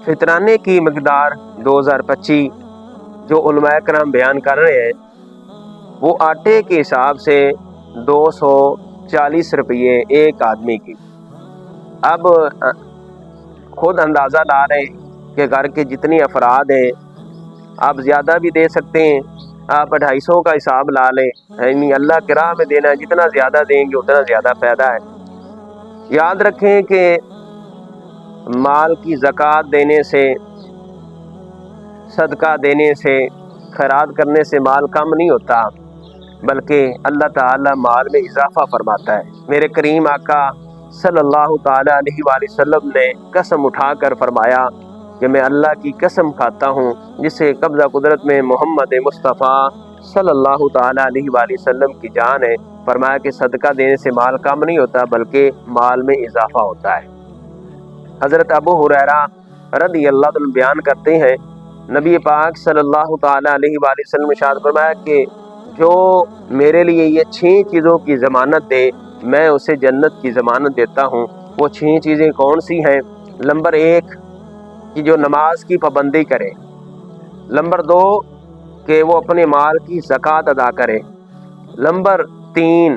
फितराने की मकदार 2025 जो उलमाए करम बयान कर रहे हैं वो आटे के हिसाब से 240 रुपये एक आदमी की। अब खुद अंदाज़ा ला रहे हैं कि घर के जितनी अफराद हैं, आप ज़्यादा भी दे सकते हैं, आप 250 का हिसाब ला लें, यानी अल्लाह की राह में देना है, जितना ज़्यादा देंगे उतना ज़्यादा फ़ायदा है। याद रखें कि माल की ज़कात देने से, सदका देने से, खैरात करने से माल कम नहीं होता, बल्कि अल्लाह ताला माल में इजाफा फरमाता है। मेरे करीम आका सल्लल्लाहु ताला अलैहि वसल्लम ने कसम उठाकर फरमाया कि मैं अल्लाह की कसम खाता हूँ जिससे कब्ज़ा कुदरत में मोहम्मद मुस्तफ़ा सल्लल्लाहु ताला अलैहि वसल्लम की जान है, फरमाया कि सदका देने से माल कम नहीं होता बल्कि माल में इजाफा होता है। हज़रत अबू हुरैरा रज़ी अल्लाह अन्हु बयान करते हैं, नबी पाक सल्लल्लाहु ताला अलैहि वसल्लम ने इरशाद फरमाया कि जो मेरे लिए ये 6 चीज़ों की ज़मानत दे मैं उसे जन्नत की ज़मानत देता हूँ। वो 6 चीज़ें कौन सी हैं? नंबर 1 कि जो नमाज की पाबंदी करे, नंबर 2 कि वो अपने माल की ज़कात अदा करे, नंबर 3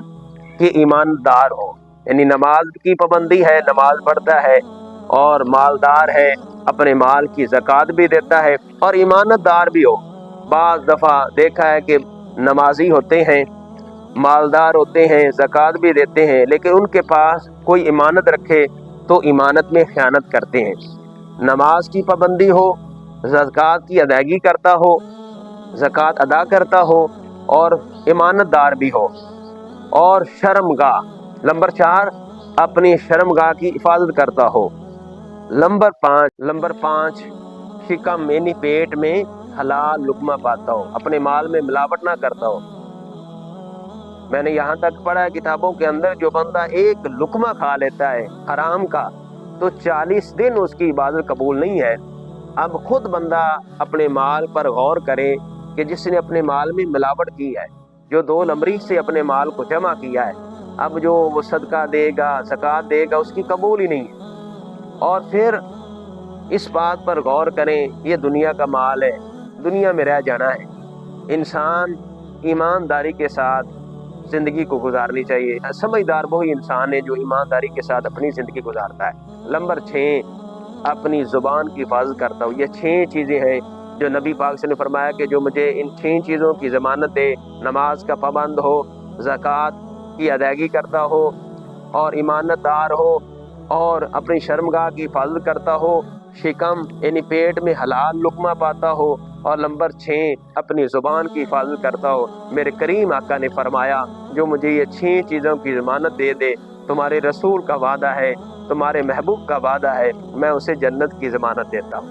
कि ईमानदार हो, यानी नमाज की पाबंदी है, नमाज पढ़ता है और मालदार है, अपने माल की ज़कात भी देता है और ईमानदार भी हो। बाज़ दफ़ा देखा है कि नमाजी होते हैं, मालदार होते हैं, ज़कात भी देते हैं, लेकिन उनके पास कोई इमानत रखे तो इमानत में ख़यानत करते हैं। नमाज की पाबंदी हो, ज़कात की अदायगी करता हो, ज़कात अदा करता हो और ईमानतदार भी हो। और शर्मगाह, नंबर 4 अपनी शर्मगाह की हिफाजत करता हो। नंबर 5 शिकम यानी पेट में हलाल लुकमा पाता हो, अपने माल में मिलावट ना करता हो। मैंने यहाँ तक पढ़ा है किताबों के अंदर, जो बंदा एक लुकमा खा लेता है हराम का तो 40 दिन उसकी इबादत कबूल नहीं है। अब खुद बंदा अपने माल पर गौर करे कि जिसने अपने माल में मिलावट की है, जो 2 नंबरी से अपने माल को जमा किया है, अब जो वो सदका देगा, ज़कात देगा, उसकी कबूल ही नहीं है। और फिर इस बात पर गौर करें, ये दुनिया का माल है, दुनिया में रह जाना है, इंसान ईमानदारी के साथ ज़िंदगी को गुजारनी चाहिए। समझदार वही इंसान है जो ईमानदारी के साथ अपनी ज़िंदगी गुजारता है। नंबर 6 अपनी ज़ुबान की हिफाजत करता हो। ये 6 चीज़ें हैं जो नबी पाक से ने फरमाया कि जो मुझे इन 6 चीज़ों की ज़मानत दे, नमाज का पाबंद हो, ज़कात की अदायगी करता हो और ईमानतदार हो और अपनी शर्मगाह की हिफाजत करता हो, शिकम यानी पेट में हलाल लुकमा पाता हो और नंबर 6 अपनी ज़ुबान की हिफाजत करता हो। मेरे करीम आका ने फरमाया जो मुझे ये 6 चीज़ों की ज़मानत दे दे, तुम्हारे रसूल का वादा है, तुम्हारे महबूब का वादा है, मैं उसे जन्नत की ज़मानत देता हूँ।